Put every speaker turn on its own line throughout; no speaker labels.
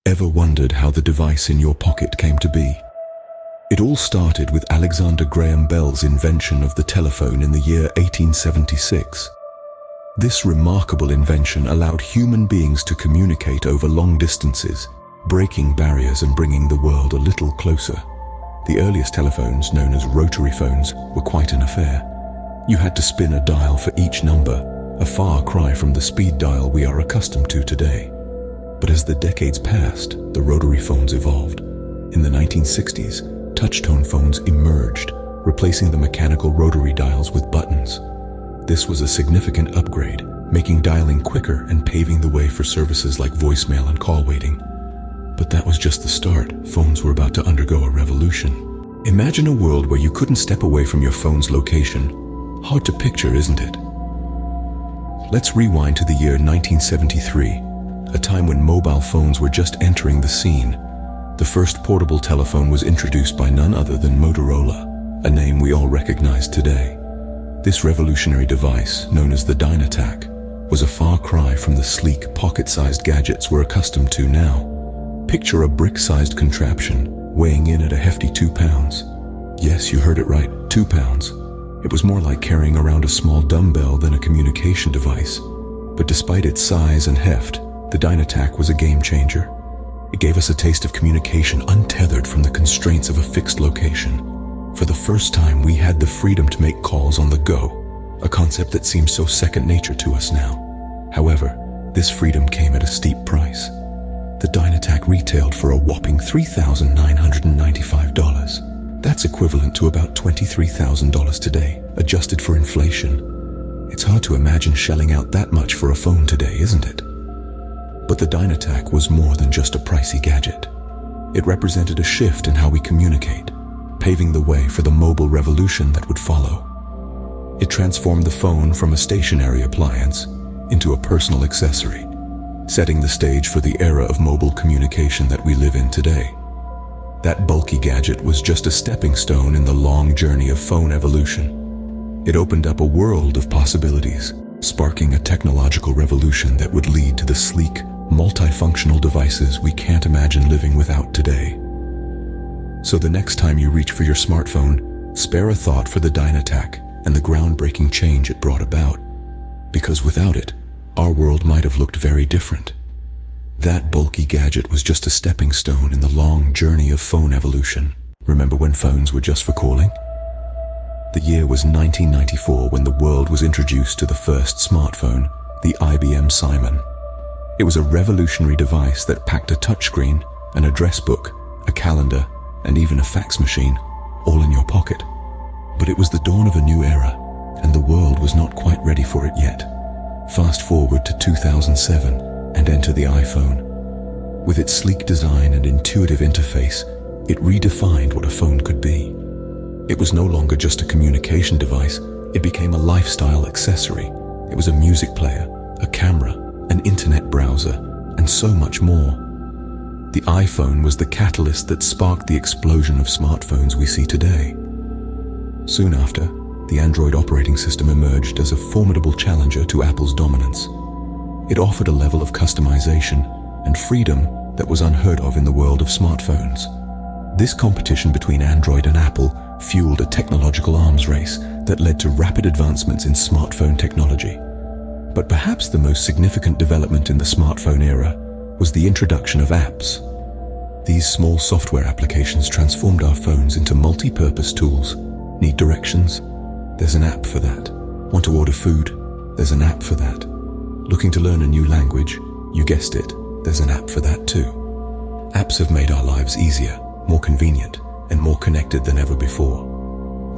Ever wondered how the device in your pocket came to be? It all started with Alexander Graham Bell's invention of the telephone in the year 1876. This remarkable invention allowed human beings to communicate over long distances, breaking barriers and bringing the world a little closer. The earliest telephones, known as rotary phones, were quite an affair. You had to spin a dial for each number, a far cry from the speed dial we are accustomed to today. But as the decades passed, the rotary phones evolved. In the 1960s, touch-tone phones emerged, replacing the mechanical rotary dials with buttons. This was a significant upgrade, making dialing quicker and paving the way for services like voicemail and call waiting. But that was just the start. Phones were about to undergo a revolution. Imagine a world where you couldn't step away from your phone's location. Hard to picture, isn't it? Let's rewind to the year 1973, a time when mobile phones were just entering the scene. The first portable telephone was introduced by none other than Motorola, a name we all recognize today. This revolutionary device, known as the Dynatac, was a far cry from the sleek, pocket-sized gadgets we're accustomed to now. Picture a brick-sized contraption, weighing in at a hefty 2 pounds. Yes, you heard it right, 2 pounds. It was more like carrying around a small dumbbell than a communication device. But despite its size and heft, the Dynatac was a game changer. It gave us a taste of communication untethered from the constraints of a fixed location. For the first time, we had the freedom to make calls on the go, a concept that seems so second nature to us now. However, this freedom came at a steep price. The Dynatac retailed for a whopping $3,995. That's equivalent to about $23,000 today, adjusted for inflation. It's hard to imagine shelling out that much for a phone today, isn't it? But the Dynatac was more than just a pricey gadget. It represented a shift in how we communicate, paving the way for the mobile revolution that would follow. It transformed the phone from a stationary appliance into a personal accessory, setting the stage for the era of mobile communication that we live in today. That bulky gadget was just a stepping stone in the long journey of phone evolution. It opened up a world of possibilities, sparking a technological revolution that would lead to the sleek, multifunctional devices we can't imagine living without today. So the next time you reach for your smartphone, spare a thought for the Dynatac and the groundbreaking change it brought about. Because without it, our world might have looked very different. That bulky gadget was just a stepping stone in the long journey of phone evolution. Remember when phones were just for calling? The year was 1994 when the world was introduced to the first smartphone, the IBM Simon. It was a revolutionary device that packed a touchscreen, an address book, a calendar, and even a fax machine, all in your pocket. But it was the dawn of a new era, and the world was not quite ready for it yet. Fast forward to 2007 and enter the iPhone. With its sleek design and intuitive interface, it redefined what a phone could be. It was no longer just a communication device, it became a lifestyle accessory. It was a music player, a camera, an internet browser, and so much more. The iPhone was the catalyst that sparked the explosion of smartphones we see today. Soon after, the Android operating system emerged as a formidable challenger to Apple's dominance. It offered a level of customization and freedom that was unheard of in the world of smartphones. This competition between Android and Apple fueled a technological arms race that led to rapid advancements in smartphone technology. But perhaps the most significant development in the smartphone era was the introduction of apps. These small software applications transformed our phones into multi-purpose tools. Need directions? There's an app for that. Want to order food? There's an app for that. Looking to learn a new language? You guessed it, there's an app for that too. Apps have made our lives easier, more convenient, and more connected than ever before.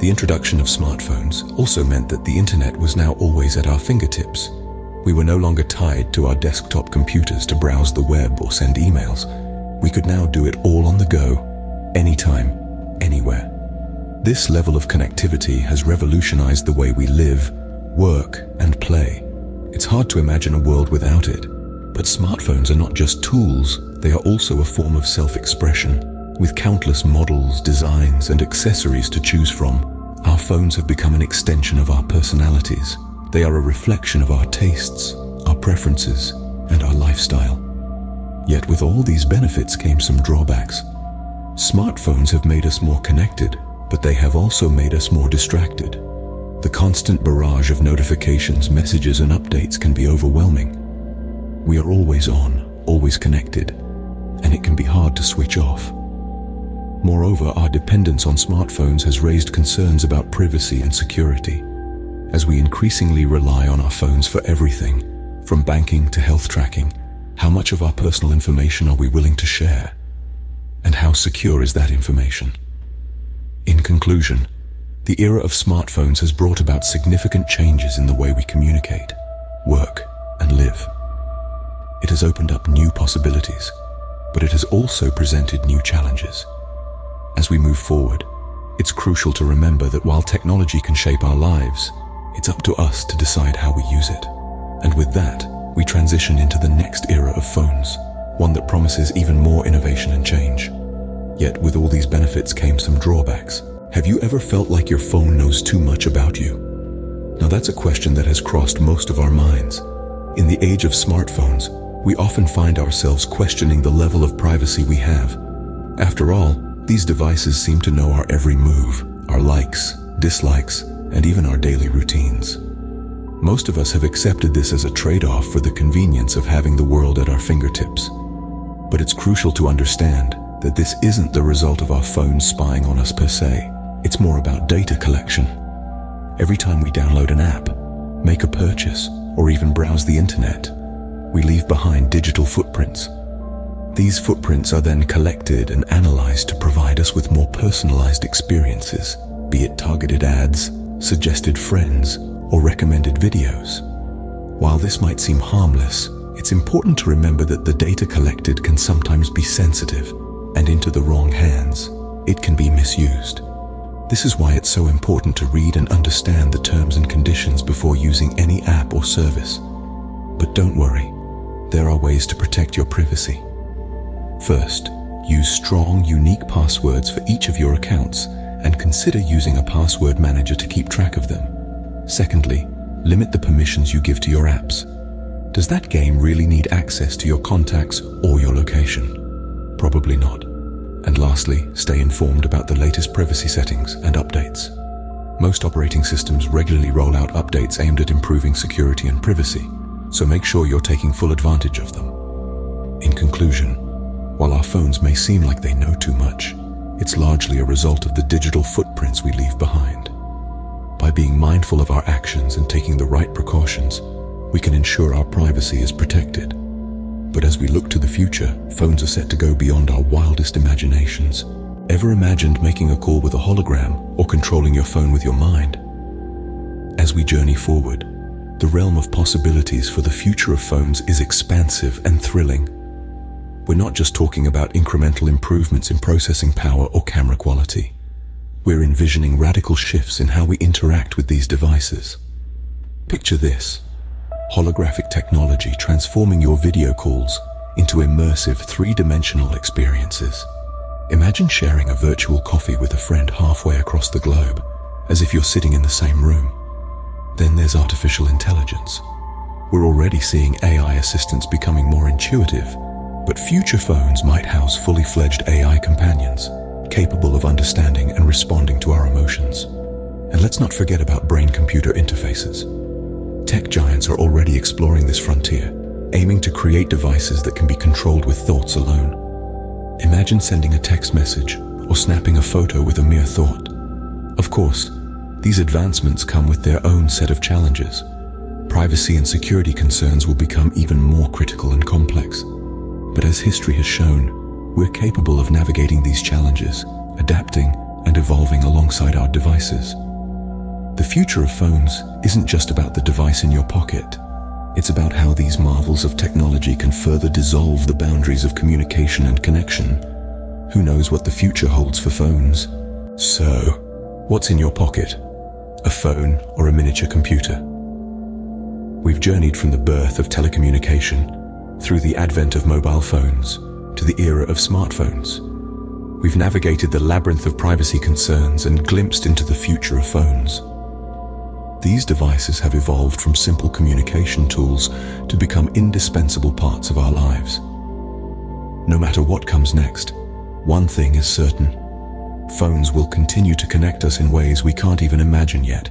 The introduction of smartphones also meant that the internet was now always at our fingertips. We were no longer tied to our desktop computers to browse the web or send emails. We could now do it all on the go, anytime, anywhere. This level of connectivity has revolutionized the way we live, work, and play. It's hard to imagine a world without it. But smartphones are not just tools, they are also a form of self-expression. With countless models, designs, and accessories to choose from, our phones have become an extension of our personalities. They are a reflection of our tastes, our preferences, and our lifestyle. Yet with all these benefits came some drawbacks. Smartphones have made us more connected, but they have also made us more distracted. The constant barrage of notifications, messages, and updates can be overwhelming. We are always on, always connected, and it can be hard to switch off. Moreover, our dependence on smartphones has raised concerns about privacy and security, as we increasingly rely on our phones for everything, from banking to health tracking. How much of our personal information are we willing to share? And how secure is that information? In conclusion, the era of smartphones has brought about significant changes in the way we communicate, work, and live. It has opened up new possibilities, but it has also presented new challenges. As we move forward, it's crucial to remember that while technology can shape our lives, it's up to us to decide how we use it. And with that, we transition into the next era of phones, one that promises even more innovation and change. Yet with all these benefits came some drawbacks. Have you ever felt like your phone knows too much about you? Now that's a question that has crossed most of our minds. In the age of smartphones, we often find ourselves questioning the level of privacy we have. After all, these devices seem to know our every move, our likes, dislikes, and even our daily routines. Most of us have accepted this as a trade-off for the convenience of having the world at our fingertips. But it's crucial to understand that this isn't the result of our phones spying on us per se. It's more about data collection. Every time we download an app, make a purchase, or even browse the internet, we leave behind digital footprints. These footprints are then collected and analyzed to provide us with more personalized experiences, be it targeted ads, suggested friends, or recommended videos. While this might seem harmless, it's important to remember that the data collected can sometimes be sensitive, and into the wrong hands, it can be misused. This is why it's so important to read and understand the terms and conditions before using any app or service. But don't worry, there are ways to protect your privacy. First, use strong, unique passwords for each of your accounts and consider using a password manager to keep track of them. Secondly, limit the permissions you give to your apps. Does that game really need access to your contacts or your location? Probably not. And lastly, stay informed about the latest privacy settings and updates. Most operating systems regularly roll out updates aimed at improving security and privacy, so make sure you're taking full advantage of them. In conclusion, while our phones may seem like they know too much, it's largely a result of the digital footprints we leave behind. By being mindful of our actions and taking the right precautions, we can ensure our privacy is protected. But as we look to the future, phones are set to go beyond our wildest imaginations. Ever imagined making a call with a hologram or controlling your phone with your mind? As we journey forward, the realm of possibilities for the future of phones is expansive and thrilling. We're not just talking about incremental improvements in processing power or camera quality. We're envisioning radical shifts in how we interact with these devices. Picture this: holographic technology transforming your video calls into immersive three-dimensional experiences. Imagine sharing a virtual coffee with a friend halfway across the globe, as if you're sitting in the same room. Then there's artificial intelligence. We're already seeing AI assistants becoming more intuitive, but future phones might house fully fledged AI companions, capable of understanding and responding to our emotions. And let's not forget about brain-computer interfaces. Tech giants are already exploring this frontier, aiming to create devices that can be controlled with thoughts alone. Imagine sending a text message or snapping a photo with a mere thought. Of course, these advancements come with their own set of challenges. Privacy and security concerns will become even more critical and complex. But as history has shown, we're capable of navigating these challenges, adapting and evolving alongside our devices. The future of phones isn't just about the device in your pocket. It's about how these marvels of technology can further dissolve the boundaries of communication and connection. Who knows what the future holds for phones? So, what's in your pocket? A phone or a miniature computer? We've journeyed from the birth of telecommunication through the advent of mobile phones to the era of smartphones. We've navigated the labyrinth of privacy concerns and glimpsed into the future of phones. These devices have evolved from simple communication tools to become indispensable parts of our lives. No matter what comes next, one thing is certain. Phones will continue to connect us in ways we can't even imagine yet.